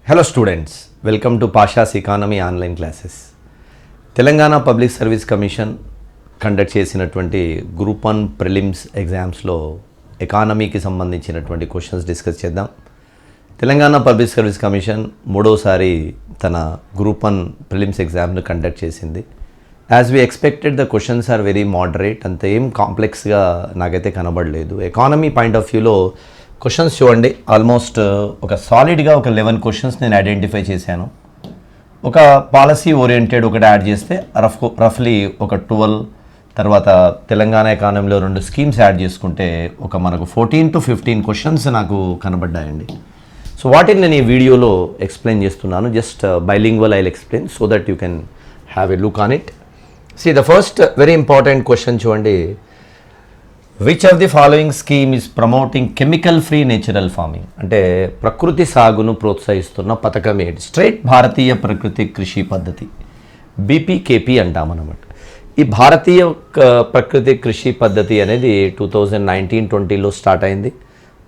Hello students, welcome to Pasha's Economy online classes. Telangana Public Service Commission conduct చేసినటువంటి group 1 prelims ఎగ్జామ్స్లో ఎకానమీకి సంబంధించినటువంటి questions discuss చేద్దాం. Telangana public service commission మూడోసారి తన గ్రూప్ 1 ప్రిలిమ్స్ ఎగ్జామ్ను కండక్ట్ చేసింది. As we expected the questions are very moderate, అంత ఏం కాంప్లెక్స్గా నాకైతే కనబడలేదు. ఎకానమీ పాయింట్ ఆఫ్ వ్యూలో క్వశ్చన్స్ చూడండి, ఆల్మోస్ట్ ఒక సాలిడ్గా ఒక 11 క్వశ్చన్స్ నేను ఐడెంటిఫై చేశాను. ఒక పాలసీ ఓరియంటెడ్ ఒకటి యాడ్ చేస్తే రఫ్లీ ఒక 12, తర్వాత తెలంగాణ ఎకానమీలో 2 స్కీమ్స్ యాడ్ చేసుకుంటే ఒక మనకు 14 to 15 క్వశ్చన్స్ నాకు కనబడ్డాయండి. సో వాటిని నేను ఈ వీడియోలో ఎక్స్ప్లెయిన్ చేస్తున్నాను. Just bilingual I will explain so that you can have a look on it. See the first very important question చూడండి, which of the following scheme is promoting chemical free natural farming? అంటే ప్రకృతి సాగును ప్రోత్సహిస్తున్న పథకం ఏంటి? Straight భారతీయ ప్రకృతి కృషి పద్ధతి, బీపీకేపీ అంటామన్నమాట. ఈ భారతీయ ప్రకృతి కృషి పద్ధతి అనేది 2019-20లో స్టార్ట్ అయింది.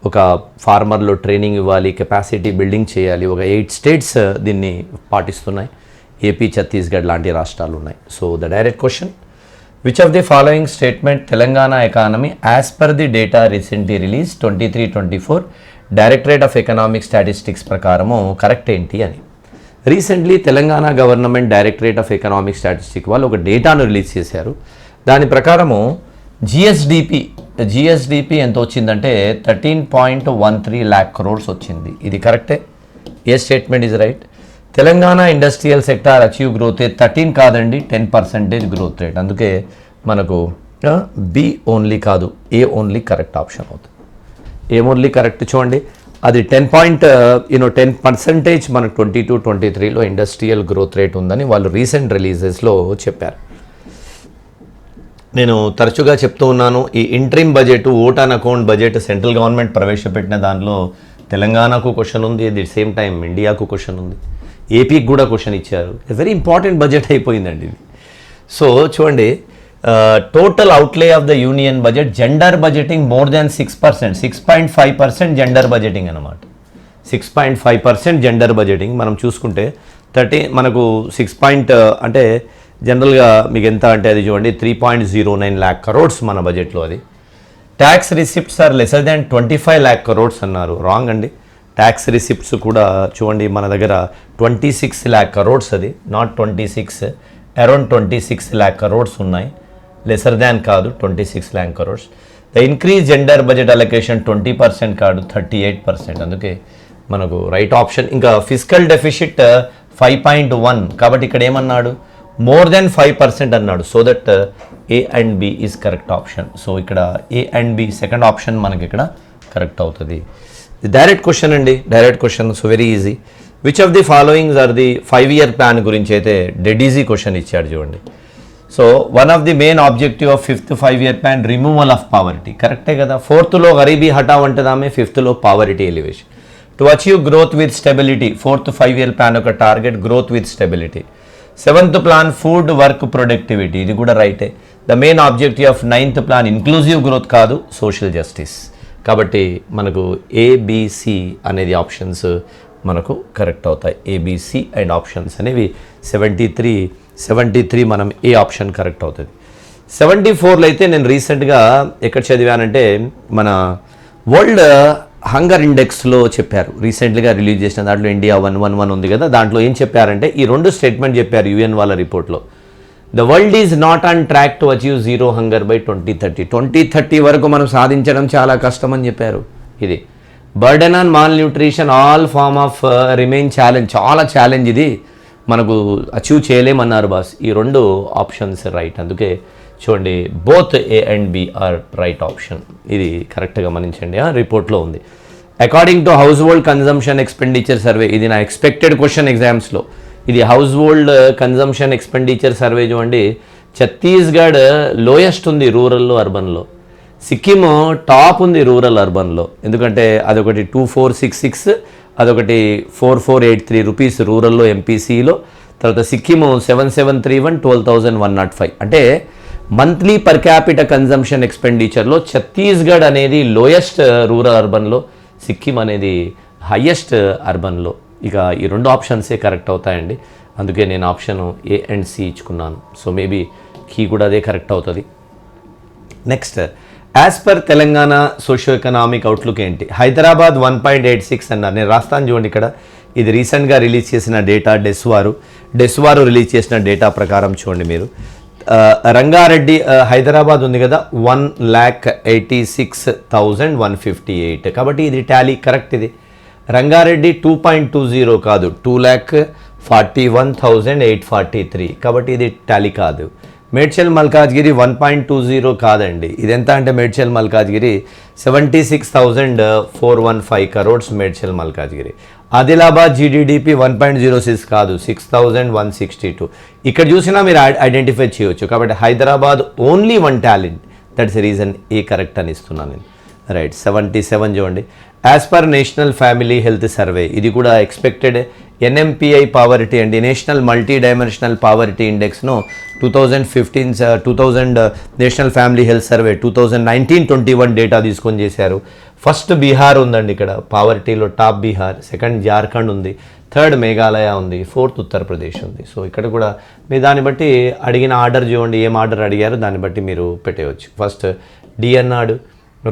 ఒక ఫార్మర్లో ట్రైనింగ్ ఇవ్వాలి, కెపాసిటీ బిల్డింగ్ చేయాలి. ఒక 8 స్టేట్స్ దీన్ని పాటిస్తున్నాయి. ఏపీ, ఛత్తీస్గఢ్ లాంటి రాష్ట్రాలు ఉన్నాయి. So the direct question, which of the following statement Telangana economy as per the data recently release 23-24 directorate of economic statistics ప్రకారము కరెక్ట్ ఏంటి అని. Recently Telangana government directorate of economic statistic వాళ్ళు ఒక డేటాను రిలీజ్ చేశారు. దాని ప్రకారము జిఎస్డిపి ఎంత వచ్చిందంటే 13.13 lakh crores వచ్చింది. ఇది కరెక్టే. ఏ statement is right? Telangana industrial sector achieve growth rate 13 కాదండి, 10% గ్రోత్ రేట్. అందుకే మనకు బి ఓన్లీ కాదు, ఏ ఓన్లీ కరెక్ట్ ఆప్షన్ అవుతుంది. ఏ ఓన్లీ కరెక్ట్ చూడండి, అది 10% మనకు 22-23లో ఇండస్ట్రియల్ గ్రోత్ రేట్ ఉందని వాళ్ళు రీసెంట్ రిలీజెస్లో చెప్పారు. నేను తరచుగా చెప్తూ ఉన్నాను, ఈ interim budget, vote on account budget central government ప్రవేశపెట్టిన దానిలో తెలంగాణకు క్వశ్చన్ ఉంది, ది సేమ్ టైం ఇండియాకు క్వశ్చన్ ఉంది, ఏపీకి కూడా క్వశ్చన్ ఇచ్చారు. వెరీ ఇంపార్టెంట్ బడ్జెట్ అయిపోయిందండి ఇది. సో చూడండి, total అవుట్లే of the union budget gender budgeting more than 6%, 6.5% gender budgeting అనమాట. 6.5% జెండర్ బడ్జెటింగ్ మనం చూసుకుంటే మనకు 6 అంటే జనరల్గా మీకు ఎంత అంటే అది చూడండి 3.09 lakh crores మన బడ్జెట్లో. అది tax receipts are lesser than 25 lakh crores అన్నారు. రాంగ్ అండి. ట్యాక్స్ రిసిప్ట్స్ కూడా చూడండి మన దగ్గర 26 lakh crores, అది నాట్ 26, అరౌండ్ 26 lakh crores ఉన్నాయి. లెసర్ దాన్ కాదు, 26 lakh crores. The increase gender budget allocation 20% కాదు, 38%. అందుకే మనకు రైట్ ఆప్షన్. ఇంకా ఫిజికల్ డెఫిసిట్ 5.1 కాబట్టి ఇక్కడ ఏమన్నాడు, మోర్ దెన్ 5% అన్నాడు. So that A and B is correct option. So ఇక్కడ A and B second option మనకి ఇక్కడ కరెక్ట్ అవుతుంది. ది డైరెక్ట్ క్వశ్చన్ అండి, direct question. So very easy. Which of the followings are the 5-year plan గురించి అయితే dead easy question ఇచ్చాడు చూడండి. So one of the main objective of 5th 5-year plan removal of poverty. కరెక్టే కదా. 4thలో గరీబీ హఠావ్ అంటదామే, 5thలో poverty elevation. To achieve growth with stability, 4th 5-year plan ఒక target growth with stability. 7th plan food work productivity, ఇది కూడా రైటే. The main objective of 9th plan inclusive growth కాదు, సోషల్ జస్టిస్. కాబట్టి మనకు ఏబిసి అనేది ఆప్షన్స్ మనకు correct అవుతాయి. ఏబిసి అండ్ ఆప్షన్స్ అనేవి 73 మనం ఏ ఆప్షన్ కరెక్ట్ అవుతుంది. 74లో అయితే నేను రీసెంట్గా ఎక్కడ చదివానంటే మన వరల్డ్ హంగర్ ఇండెక్స్లో చెప్పారు, రీసెంట్గా రిలీజ్ చేసిన దాంట్లో ఇండియా 111 ఉంది కదా, దాంట్లో ఏం చెప్పారంటే ఈ 2 స్టేట్మెంట్ చెప్పారు యుఎన్ వాళ్ళ రిపోర్ట్లో. The world is not on track to achieve zero hunger by 2030. 2030 వరకు మనం సాధించడం చాలా కష్టం అని చెప్పారు. ఇది burden on malnutrition all form of remain challenge, చాలా ఛాలెంజ్ ఇది, మనకు అచీవ్ చేయలేమన్నారు బాస్. ఈ 2 ఆప్షన్స్ రైట్. అందుకే చూడండి both A and B are right option. ఇది కరెక్ట్గా గమనించండి, రిపోర్ట్లో ఉంది. According to household consumption expenditure survey, ఇది నా ఎక్స్పెక్టెడ్ క్వశ్చన్ ఎగ్జామ్స్లో. ఇది household consumption expenditure survey చూడండి. ఛత్తీస్గఢ్ లోయెస్ట్ ఉంది రూరల్లో, అర్బన్లో. సిక్కిం టాప్ ఉంది రూరల్, అర్బన్లో. ఎందుకంటే అదొకటి 2466, అదొకటి 4483 రూపీస్ రూరల్లో ఎంపీసీలో. తర్వాత సిక్కిం 7731, 12,105. అంటే మంత్లీ పర్ క్యాపిటల్ కన్జంప్షన్ ఎక్స్పెండిచర్లో ఛత్తీస్గఢ్ అనేది లోయెస్ట్ రూరల్ అర్బన్లో, సిక్కిం అనేది హయ్యెస్ట్ అర్బన్లో. ఇక ఈ 2 ఆప్షన్సే కరెక్ట్ అవుతాయండి. అందుకే నేను ఆప్షన్ ఏ అండ్ సి ఇచ్చుకున్నాను. సో మేబీ కీ కూడా అదే కరెక్ట్ అవుతుంది. Next, as per Telangana socio economic outlook ఏంటి? హైదరాబాద్ 1.86 అన్నారు. నేను రాస్తాను చూడండి ఇక్కడ. ఇది రీసెంట్గా రిలీజ్ చేసిన డేటా, డెస్వారు రిలీజ్ చేసిన డేటా ప్రకారం చూడండి మీరు. రంగారెడ్డి హైదరాబాద్ ఉంది కదా, 1,86,158. కాబట్టి ఇది టాలీ కరెక్ట్. ఇది రంగారెడ్డి 2.20 కాదు, 2,41,843. కాబట్టి ఇది టాలీ కాదు. మేడ్చల్ మల్కాజ్గిరి 1.20 కాదండి. ఇది ఎంత అంటే మేడ్చల్ మల్కాజ్గిరి 76,415 crores మేడ్చల్ మల్కాజ్గిరి. ఆదిలాబాద్ జీడీడీపీ 1.06 కాదు, 6,162. ఇక్కడ చూసినా మీరు ఐడెంటిఫై చేయవచ్చు. కాబట్టి Hyderabad only 1 talent. That's the reason A correct అని ఇస్తున్నాను నేను. రైట్. 77 చూడండి. As per national family health survey, ఇది కూడా ఎక్స్పెక్టెడ్ ఎన్ఎంపిఐ పావర్టీ అండి, నేషనల్ మల్టీ డైమెన్షనల్ పావర్టీ ఇండెక్స్ను 2000 national family health survey 2019-21 data తీసుకొని చేశారు. ఫస్ట్ బీహార్ ఉందండి ఇక్కడ పావర్టీలో, టాప్ బీహార్. సెకండ్ జార్ఖండ్ ఉంది. థర్డ్ మేఘాలయ ఉంది. ఫోర్త్ ఉత్తరప్రదేశ్ ఉంది. సో ఇక్కడ కూడా మీరు దాన్ని బట్టి అడిగిన ఆర్డర్ చూడండి, ఏం ఆర్డర్ అడిగారు దాన్ని బట్టి మీరు పెట్టేయచ్చు. ఫస్ట్ డి అన్నాడు,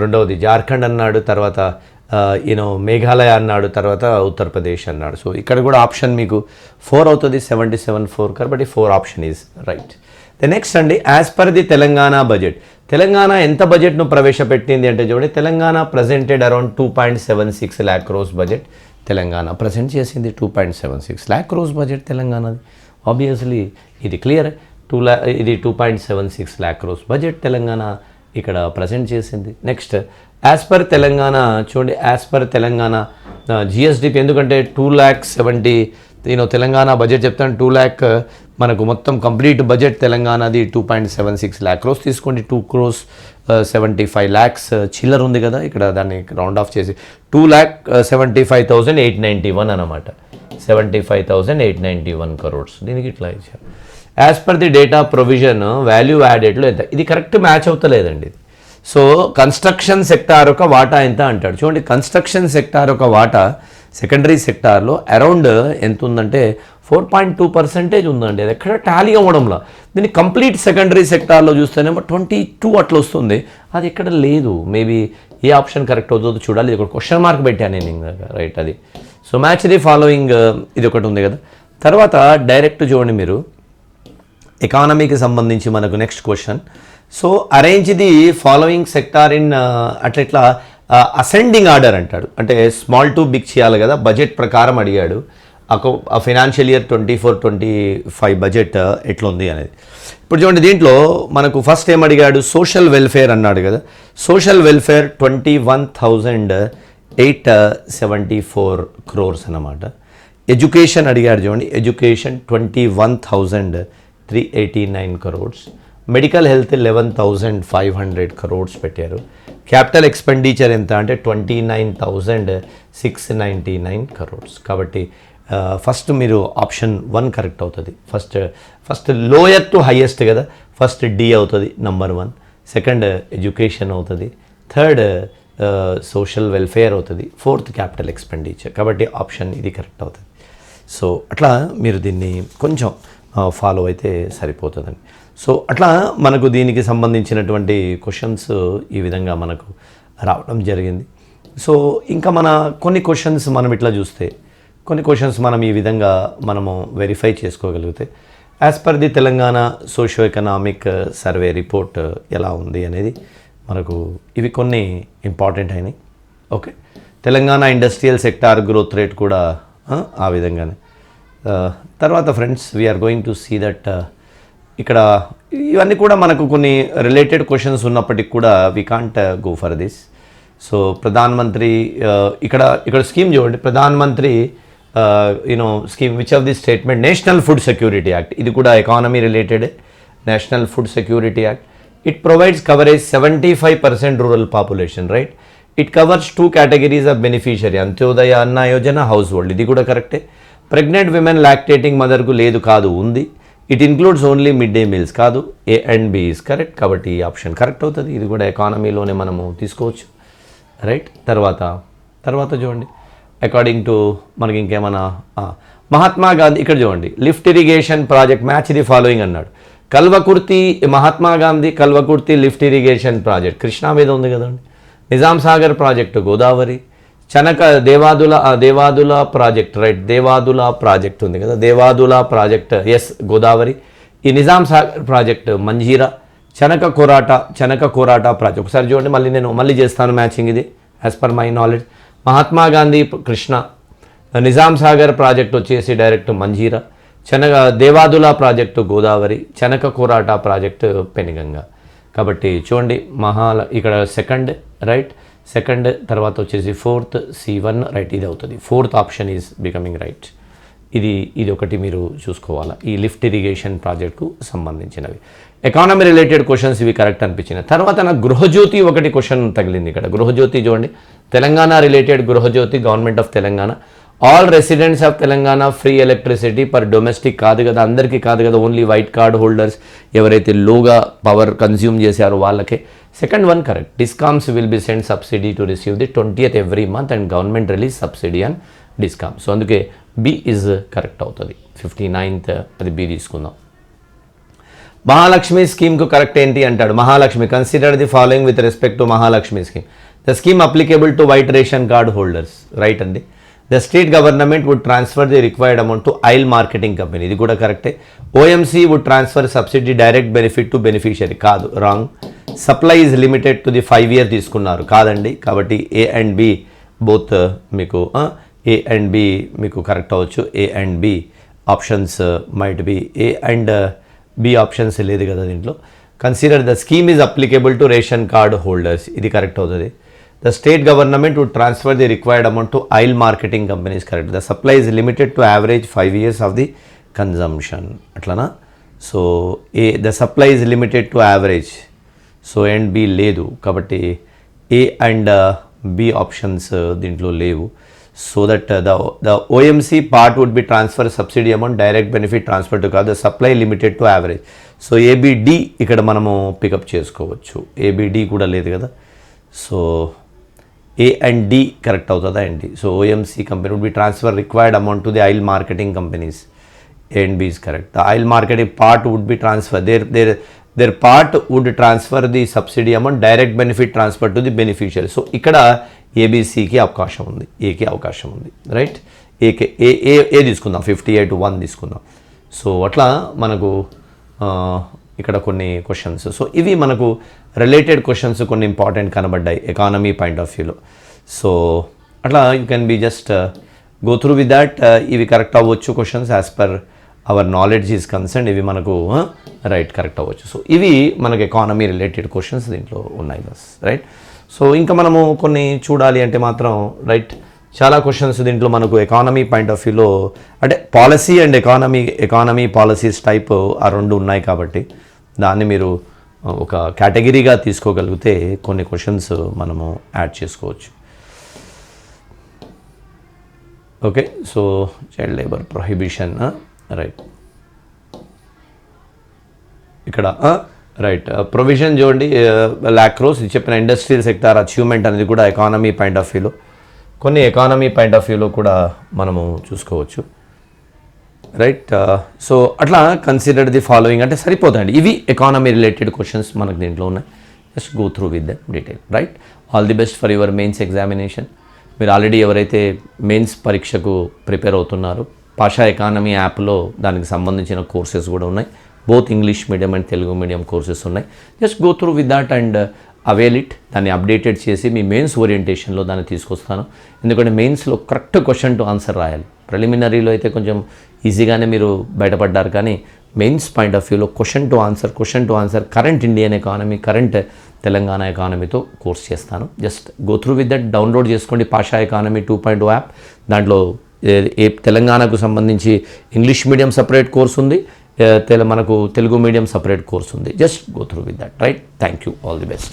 రెండవది జార్ఖండ్ అన్నాడు, తర్వాత మేఘాలయ అన్నాడు, తర్వాత ఉత్తరప్రదేశ్ అన్నాడు. సో ఇక్కడ కూడా ఆప్షన్ మీకు 4 అవుతుంది. 77-4 కాబట్టి 4 option is right. The next అండి, as per the Telangana budget, Telangana ఎంత బడ్జెట్ను ప్రవేశపెట్టింది అంటే చూడండి, Telangana presented around 2.76 lakh crores budget. Telangana present చేసింది 2.76 lakh crores బడ్జెట్ తెలంగాణది. ఆబ్వియస్లీ ఇది క్లియర్. ఇది 2.76 lakh crores బడ్జెట్ తెలంగాణ ఇక్కడ ప్రజెంట్ చేసింది. నెక్స్ట్, యాజ్ పర్ తెలంగాణ చూడండి, యాజ్ పర్ తెలంగాణ జిఎస్డిపి, ఎందుకంటే 2,70,000 తెలంగాణ బడ్జెట్ చెప్తాను. 2 lakh మనకు మొత్తం కంప్లీట్ బడ్జెట్ తెలంగాణది 2.76 lakh crores తీసుకోండి. 2,75 lakhs చిల్లర్ ఉంది కదా ఇక్కడ, దాన్ని రౌండ్ ఆఫ్ చేసి 2,75,891 అన్నమాట. 75,891 crores దీనికి ఇట్లా ఇచ్చారు. As per the data provision value యాడెడ్లో ఎంత? ఇది కరెక్ట్ మ్యాచ్ అవుతలేదండి. సో కన్స్ట్రక్షన్ సెక్టార్ యొక్క వాటా ఎంత అంటాడు చూడండి. కన్స్ట్రక్షన్ సెక్టార్ యొక్క వాటా సెకండరీ సెక్టార్లో అరౌండ్ ఎంత ఉందంటే 4.2% ఉందండి. అది ఎక్కడ టాలీ అవ్వడంలో. దీన్ని కంప్లీట్ సెకండరీ సెక్టార్లో చూస్తేనేమో 22 అట్లా వస్తుంది. అది ఎక్కడ లేదు. మేబీ ఏ ఆప్షన్ కరెక్ట్ అవుతుందో చూడాలి. ఇది ఒక క్వశ్చన్ మార్క్ పెట్టాను నేను ఇందాక. రైట్ అది. సో మ్యాచ్ ది ఫాలోయింగ్ ఇది ఒకటి ఉంది కదా. తర్వాత డైరెక్ట్ చూడండి మీరు, ఎకానమీకి సంబంధించి మనకు next question. So arrange the following sector in అట్లా అసెండింగ్ ఆర్డర్ అంటాడు. అంటే స్మాల్ టు బిగ్ చేయాలి కదా, బడ్జెట్ ప్రకారం అడిగాడు. ఆ ఫైనాన్షియల్ ఇయర్ 24-25 బడ్జెట్ ఎట్లుంది అనేది. ఇప్పుడు చూడండి, దీంట్లో మనకు ఫస్ట్ ఏం అడిగాడు, సోషల్ వెల్ఫేర్ అన్నాడు కదా. సోషల్ వెల్ఫేర్ 21,874 crores అన్నమాట. ఎడ్యుకేషన్ అడిగాడు చూడండి, education 21,389 crores. Medical health 11,500 crores పెట్టారు. క్యాపిటల్ ఎక్స్పెండిచర్ ఎంత అంటే 29,699 crores. కాబట్టి ఫస్ట్ మీరు ఆప్షన్ 1 కరెక్ట్ అవుతుంది. ఫస్ట్ లోయర్ టు హైయెస్ట్ కదా. ఫస్ట్ డి అవుతుంది నంబర్ 1. సెకండ్ ఎడ్యుకేషన్ అవుతుంది. థర్డ్ సోషల్ వెల్ఫేర్ అవుతుంది. Fourth capital expenditure. కాబట్టి ఆప్షన్ ఇది కరెక్ట్ అవుతుంది. సో అట్లా మీరు దీన్ని కొంచెం ఫాలో అయితే సరిపోతుందండి. సో అట్లా మనకు దీనికి సంబంధించినటువంటి క్వశ్చన్స్ ఈ విధంగా మనకు రావడం జరిగింది. సో ఇంకా మన కొన్ని క్వశ్చన్స్ మనం ఇట్లా చూస్తే, కొన్ని క్వశ్చన్స్ మనం ఈ విధంగా మనము వెరిఫై చేసుకోగలిగితే, as per the Telangana socio economic survey report ఎలా ఉంది అనేది మనకు ఇవి కొన్ని ఇంపార్టెంట్ అయినాయి. Okay, Telangana industrial sector growth rate కూడా ఆ విధంగానే. తర్వాత friends, we are going to see that ఇక్కడ ఇవన్నీ కూడా మనకు కొన్ని రిలేటెడ్ క్వశ్చన్స్ ఉన్నప్పటికీ కూడా we can't go for this. So Pradhan Mantri ఇక్కడ స్కీమ్ చూడండి, Pradhan Mantri scheme which of the statement national food security act. ఇది కూడా economy related. National food security act, it provides coverage 75% rural population, right. It covers 2 categories of beneficiary, Antyodaya అన్న Yojana, house hold. ఇది కూడా కరెక్టే. Pregnant women, lactating మదర్కు లేదు కాదు, ఉంది. It includes only mid day meals కాదు. A and B is correct. కాబట్టి ఈ ఆప్షన్ కరెక్ట్ అవుతుంది. ఇది కూడా ఎకానమీలోనే మనము తీసుకోవచ్చు, రైట్. తర్వాత చూడండి, అకార్డింగ్ టు మనకి ఇంకేమైనా మహాత్మా గాంధీ ఇక్కడ చూడండి lift irrigation project match the following అన్నాడు. Kalwakurthy Mahatma Gandhi Kalwakurthy lift irrigation project Krishna మీద ఉంది కదండి. Nizam Sagar project Godavari. Chanaka Devadula project right, Devadula project ఉంది కదా, దేవాదుల ప్రాజెక్ట్ ఎస్ గోదావరి. ఈ నిజాం సాగర్ ప్రాజెక్ట్ మంజీరా. చనక కోరాటా ప్రాజెక్ట్ ఒకసారి చూడండి, మళ్ళీ చేస్తాను మ్యాచింగ్ ఇది as per my knowledge. Mahatma Gandhi Krishna, Nizam Sagar project వచ్చేసి direct Manjira, Devadula project Godavari, Chanaka కోరాటా project Penganga. కాబట్టి చూడండి ఇక్కడ సెకండ్ రైట్, సెకండ్ తర్వాత వచ్చేసి ఫోర్త్ C1 రైట్, ఇది అవుతుంది. Fourth option is becoming right. ఇది ఒకటి మీరు చూసుకోవాలా ఈ లిఫ్ట్ ఇరిగేషన్ ప్రాజెక్టుకు సంబంధించినవి. ఎకానమీ రిలేటెడ్ క్వశ్చన్స్ ఇవి కరెక్ట్ అనిపించినాయి. తర్వాత నాకు గృహజ్యోతి ఒకటి క్వశ్చన్ తగిలింది ఇక్కడ. గృహజ్యోతి చూడండి, Telangana related Gruhajyothi, government of Telangana. All residents of Telangana free electricity per domestic కాదు కదా, అందరికీ కాదు కదా, ఓన్లీ వైట్ కార్డ్ హోల్డర్స్ ఎవరైతే లోగా పవర్ కన్జ్యూమ్ చేశారో వాళ్ళకే. Second one correct. Discoms will be send subsidy to receive the 20th every month and government release subsidy and discom. So అందుకే బి ఈజ్ కరెక్ట్ అవుతుంది. 59th అది B తీసుకుందాం. Mahalakshmi స్కీమ్కు correct ఏంటి అంటాడు. Mahalakshmi consider the following with respect to Mahalakshmi scheme. The scheme applicable to white ration card holders right అండి. The state government would transfer the required amount to oil marketing company, ఇది కూడా కరెక్టే. OMC would transfer subsidy direct benefit to beneficiary, కాదు wrong. Supply is limited to the 5 year తీసుకున్నారు, కాదండి. కాబట్టి A and B both మీకు A and B మీకు correct అవ్వచ్చు. A and B options might be, A and B options లేదు కదా దీంట్లో. Consider the scheme is applicable to ration card holders, ఇది కరెక్ట్ అవుతుంది. The state government would transfer the required amount to oil marketing companies, correct. The supply is limited to average 5 years of the consumption, atlana. So the supply is limited to average, so and B ledu kabatti A and B options dintlo levu. So that the OMC part would be transfer subsidy amount, direct benefit transfer to the supply limited to average. So ABD ikkada manamu pick up chesukovachu. ABD kuda ledu kada. So A and D correct అవుతుందా అండి. So OMC company would be transfer required amount to the oil marketing companies. A and B is correct. The oil marketing part would be transfer. Their part would transfer the subsidy amount, direct benefit transfer to the beneficiary. So ఇక్కడ ABCకి అవకాశం ఉంది, ఏకి అవకాశం ఉంది right. ఏ తీసుకుందాం, 58-1 తీసుకుందాం. So అట్లా మనకు ఇక్కడ కొన్ని క్వశ్చన్స్. సో ఇవి మనకు రిలేటెడ్ క్వశ్చన్స్ కొన్ని ఇంపార్టెంట్ కనబడ్డాయి ఎకానమీ పాయింట్ ఆఫ్ వ్యూలో. సో అట్లా you can be just go through with that. ఇవి కరెక్ట్ అవ్వచ్చు questions as per our knowledge is concern. ఇవి మనకు రైట్ కరెక్ట్ అవ్వచ్చు. సో ఇవి మనకు ఎకానమీ రిలేటెడ్ క్వశ్చన్స్ దీంట్లో ఉన్నాయి బస్ రైట్. సో ఇంకా మనము కొన్ని చూడాలి అంటే మాత్రం రైట్ చాలా క్వశ్చన్స్ దీంట్లో మనకు ఎకానమీ పాయింట్ ఆఫ్ వ్యూలో అంటే policy and economy policies type ఆ రెండు ఉన్నాయి కాబట్టి దాన్ని మీరు ఒక కేటగిరీగా తీసుకోగలిగితే కొన్ని క్వశ్చన్స్ మనము యాడ్ చేసుకోవచ్చు. Okay, so child labour prohibition right. ఇక్కడ రైట్ ప్రొవిజన్ చూడండి lakh crores ఇది చెప్పిన ఇండస్ట్రియల్ సెక్టార్ అచీవ్మెంట్ అనేది కూడా ఎకానమీ పాయింట్ ఆఫ్ వ్యూలో కొన్ని ఎకానమీ పాయింట్ ఆఫ్ వ్యూలో కూడా మనము చూసుకోవచ్చు రైట్. సో అట్లా కన్సిడర్ ది ఫాలోయింగ్ అంటే సరిపోతాయండి. ఇవి ఎకానమీ రిలేటెడ్ క్వశ్చన్స్ మనకు దీంట్లో ఉన్నాయి. Just go through with them detail right. All the best for your mains examination. మీరు ఆల్రెడీ ఎవరైతే మెయిన్స్ పరీక్షకు ప్రిపేర్ అవుతున్నారో పాషా ఎకానమీ యాప్లో దానికి సంబంధించిన కోర్సెస్ కూడా ఉన్నాయి. Both English medium and Telugu medium courses ఉన్నాయి. Just go through with that and avail it. దాన్ని అప్డేటెడ్ చేసి మీ మెయిన్స్ ఓరియంటేషన్లో దాన్ని తీసుకొస్తాను. ఎందుకంటే మెయిన్స్లో కరెక్ట్ క్వశ్చన్ టు ఆన్సర్ రాయాలి. ప్రిలిమినరీలో అయితే కొంచెం ఈజీగానే మీరు బయటపడ్డారు, కానీ మెయిన్స్ పాయింట్ ఆఫ్ వ్యూలో question to answer current Indian economy, current Telangana ఎకానమీతో కోర్స్ చేస్తాను. Just go through with that. Download చేసుకోండి పాషా ఎకానమీ 2.0 యాప్. దాంట్లో తెలంగాణకు సంబంధించి ఇంగ్లీష్ మీడియం సపరేట్ కోర్స్ ఉంది, మనకు తెలుగు మీడియం సపరేట్ కోర్స్ ఉంది. Just go through with that right. Thank you. All the best.